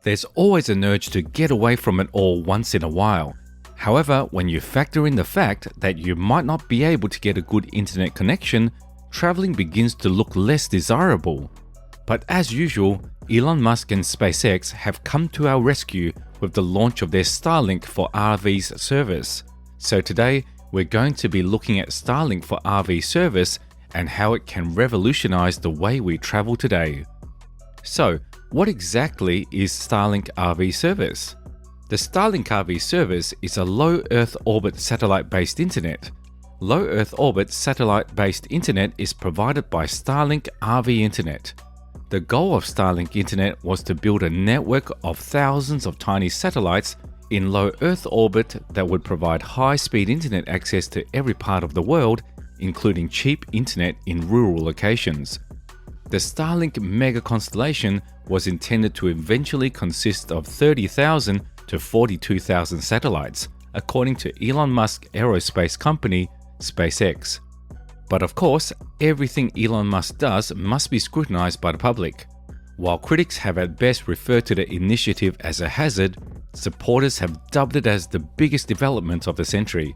There's always an urge to get away from it all once in a while. However, when you factor in the fact that you might not be able to get a good internet connection, traveling begins to look less desirable. But as usual, Elon Musk and SpaceX have come to our rescue with the launch of their Starlink for RVs service. So today, we're going to be looking at Starlink for RV service and how it can revolutionize the way we travel today. So, what exactly is Starlink RV service? The Starlink RV service is a low Earth orbit satellite-based internet. Low Earth orbit satellite-based internet is provided by Starlink RV Internet. The goal of Starlink Internet was to build a network of thousands of tiny satellites in low Earth orbit that would provide high-speed internet access to every part of the world, including cheap internet in rural locations. The Starlink mega constellation was intended to eventually consist of 30,000 to 42,000 satellites, according to Elon Musk aerospace company SpaceX. But of course, everything Elon Musk does must be scrutinized by the public. While critics have at best referred to the initiative as a hazard, supporters have dubbed it as the biggest development of the century.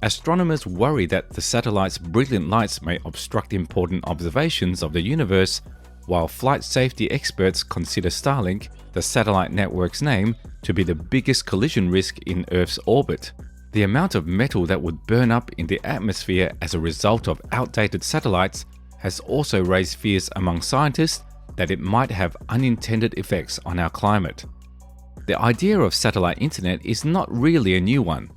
Astronomers worry that the satellite's brilliant lights may obstruct important observations of the universe, while flight safety experts consider Starlink, the satellite network's name, to be the biggest collision risk in Earth's orbit. The amount of metal that would burn up in the atmosphere as a result of outdated satellites has also raised fears among scientists that it might have unintended effects on our climate. The idea of satellite internet is not really a new one.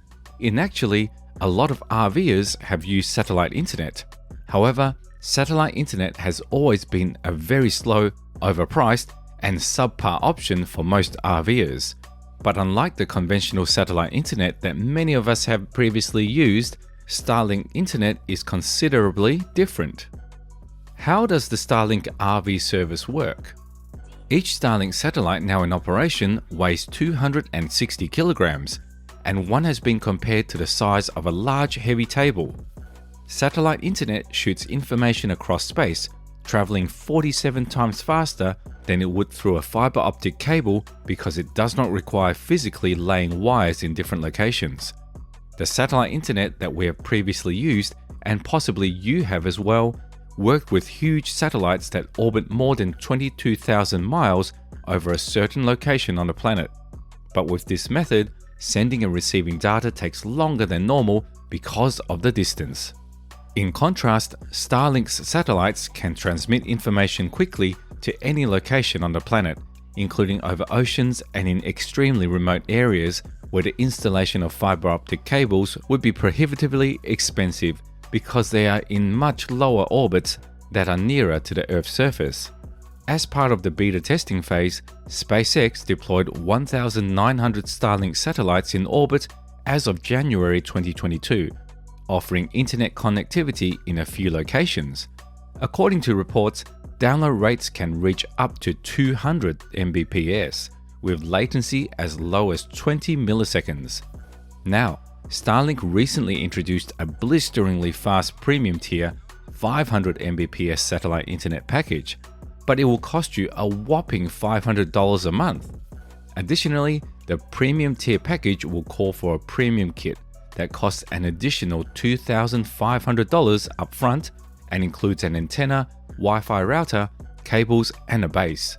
Actually, a lot of RVers have used satellite internet. However, satellite internet has always been a very slow, overpriced, and subpar option for most RVers. But unlike the conventional satellite internet that many of us have previously used, Starlink internet is considerably different. How does the Starlink RV service work? Each Starlink satellite now in operation weighs 260 kilograms, and one has been compared to the size of a large heavy table. Satellite internet shoots information across space, traveling 47 times faster than it would through a fiber optic cable because it does not require physically laying wires in different locations. The satellite internet that we have previously used, and possibly you have as well, worked with huge satellites that orbit more than 22,000 miles over a certain location on the planet. But with this method, sending and receiving data takes longer than normal because of the distance. In contrast, Starlink's satellites can transmit information quickly to any location on the planet, including over oceans and in extremely remote areas where the installation of fiber optic cables would be prohibitively expensive because they are in much lower orbits that are nearer to the Earth's surface. As part of the beta testing phase, SpaceX deployed 1,900 Starlink satellites in orbit as of January 2022, offering internet connectivity in a few locations. According to reports, download rates can reach up to 200 Mbps, with latency as low as 20 milliseconds. Now, Starlink recently introduced a blisteringly fast premium tier 500 Mbps satellite internet package, but it will cost you a whopping $500 a month. Additionally, the premium tier package will call for a premium kit that costs an additional $2,500 upfront and includes an antenna, Wi-Fi router, cables, and a base.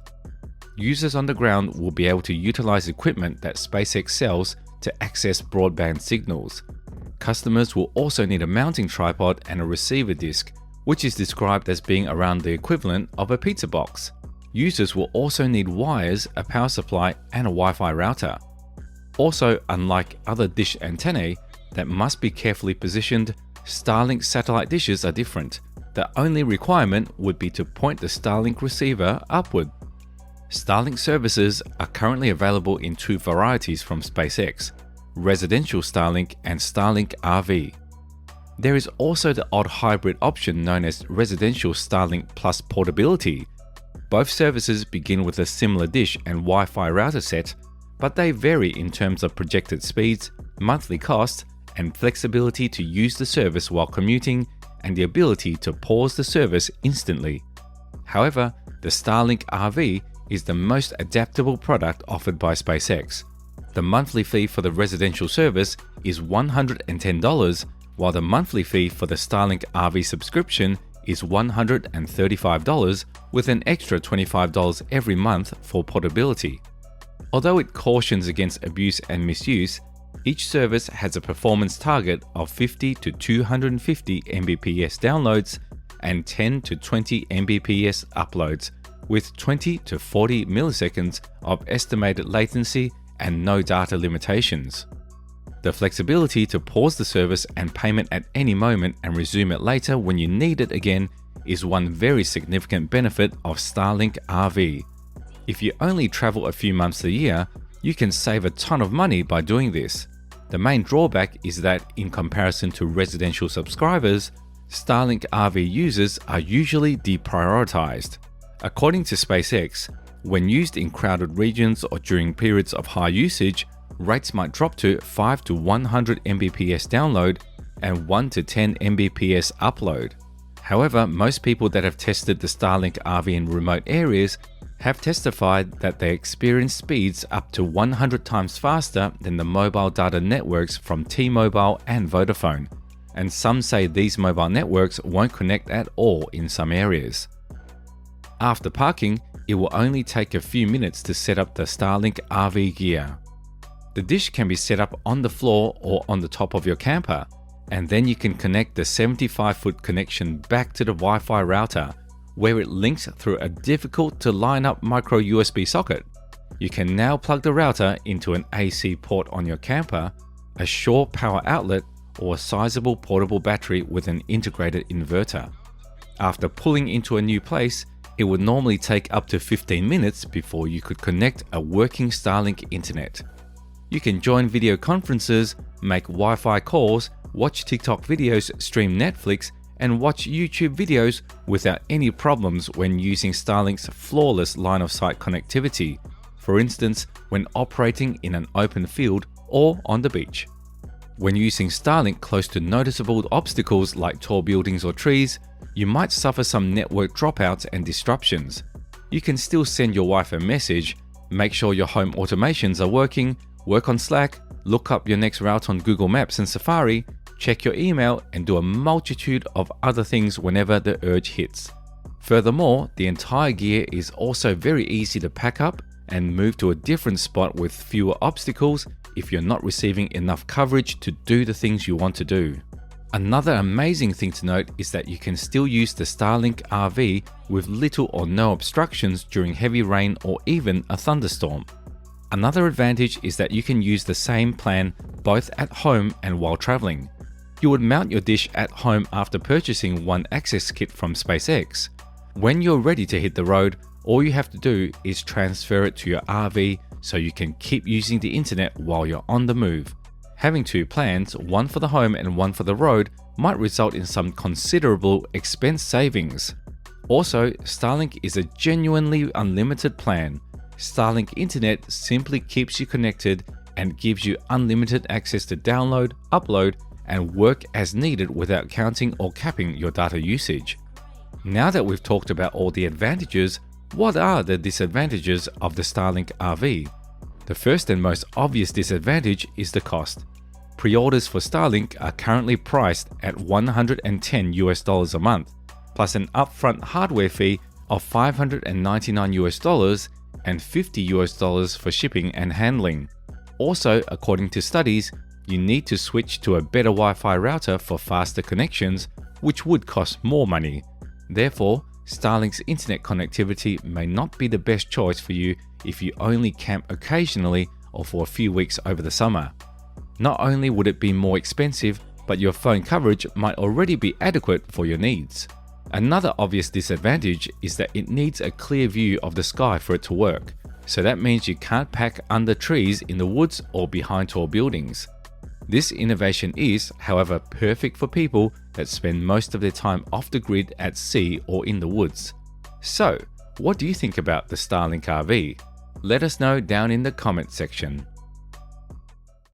Users on the ground will be able to utilize equipment that SpaceX sells to access broadband signals. Customers will also need a mounting tripod and a receiver disc, which is described as being around the equivalent of a pizza box. Users will also need wires, a power supply, and a Wi-Fi router. Also, unlike other dish antennae that must be carefully positioned, Starlink satellite dishes are different. The only requirement would be to point the Starlink receiver upward. Starlink services are currently available in two varieties from SpaceX: residential Starlink and Starlink RV. There is also the odd hybrid option known as residential Starlink plus portability. Both services begin with a similar dish and Wi-Fi router set, but they vary in terms of projected speeds, monthly cost, and flexibility to use the service while commuting, and the ability to pause the service instantly. However, the Starlink RV is the most adaptable product offered by SpaceX. The monthly fee for the residential service is $110, while the monthly fee for the Starlink RV subscription is $135, with an extra $25 every month for portability. Although it cautions against abuse and misuse, each service has a performance target of 50 to 250 Mbps downloads and 10 to 20 Mbps uploads, with 20 to 40 milliseconds of estimated latency and no data limitations. The flexibility to pause the service and payment at any moment and resume it later when you need it again is one very significant benefit of Starlink RV. If you only travel a few months a year, you can save a ton of money by doing this. The main drawback is that in comparison to residential subscribers, Starlink RV users are usually deprioritized. According to SpaceX, when used in crowded regions or during periods of high usage, rates might drop to 5 to 100 Mbps download and 1 to 10 Mbps upload. However, most people that have tested the Starlink RV in remote areas have testified that they experience speeds up to 100 times faster than the mobile data networks from T-Mobile and Vodafone, and some say these mobile networks won't connect at all in some areas. After parking, it will only take a few minutes to set up the Starlink RV gear. The dish can be set up on the floor or on the top of your camper, and then you can connect the 75-foot connection back to the Wi-Fi router, where it links through a difficult to line up micro USB socket. You can now plug the router into an AC port on your camper, a shore power outlet, or a sizable portable battery with an integrated inverter. After pulling into a new place, it would normally take up to 15 minutes before you could connect a working Starlink internet. You can join video conferences, make Wi-Fi calls, watch TikTok videos, stream Netflix, and watch YouTube videos without any problems when using Starlink's flawless line-of-sight connectivity, for instance, when operating in an open field or on the beach. When using Starlink close to noticeable obstacles like tall buildings or trees, you might suffer some network dropouts and disruptions. You can still send your wife a message, make sure your home automations are working, work on Slack, look up your next route on Google Maps and Safari, check your email, and do a multitude of other things whenever the urge hits. Furthermore, the entire gear is also very easy to pack up and move to a different spot with fewer obstacles if you're not receiving enough coverage to do the things you want to do. Another amazing thing to note is that you can still use the Starlink RV with little or no obstructions during heavy rain or even a thunderstorm. Another advantage is that you can use the same plan both at home and while traveling. You would mount your dish at home after purchasing one access kit from SpaceX. When you're ready to hit the road, all you have to do is transfer it to your RV so you can keep using the internet while you're on the move. Having two plans, one for the home and one for the road, might result in some considerable expense savings. Also, Starlink is a genuinely unlimited plan. Starlink Internet simply keeps you connected and gives you unlimited access to download, upload, and work as needed without counting or capping your data usage. Now that we've talked about all the advantages, what are the disadvantages of the Starlink RV? The first and most obvious disadvantage is the cost. Pre-orders for Starlink are currently priced at $110 a month, plus an upfront hardware fee of $599 and $50 for shipping and handling. Also, according to studies, you need to switch to a better Wi-Fi router for faster connections, which would cost more money. Therefore, Starlink's internet connectivity may not be the best choice for you if you only camp occasionally or for a few weeks over the summer. Not only would it be more expensive, but your phone coverage might already be adequate for your needs. Another obvious disadvantage is that it needs a clear view of the sky for it to work, so that means you can't pack under trees in the woods or behind tall buildings. This innovation is, however, perfect for people that spend most of their time off the grid at sea or in the woods. So, what do you think about the Starlink RV? Let us know down in the comment section.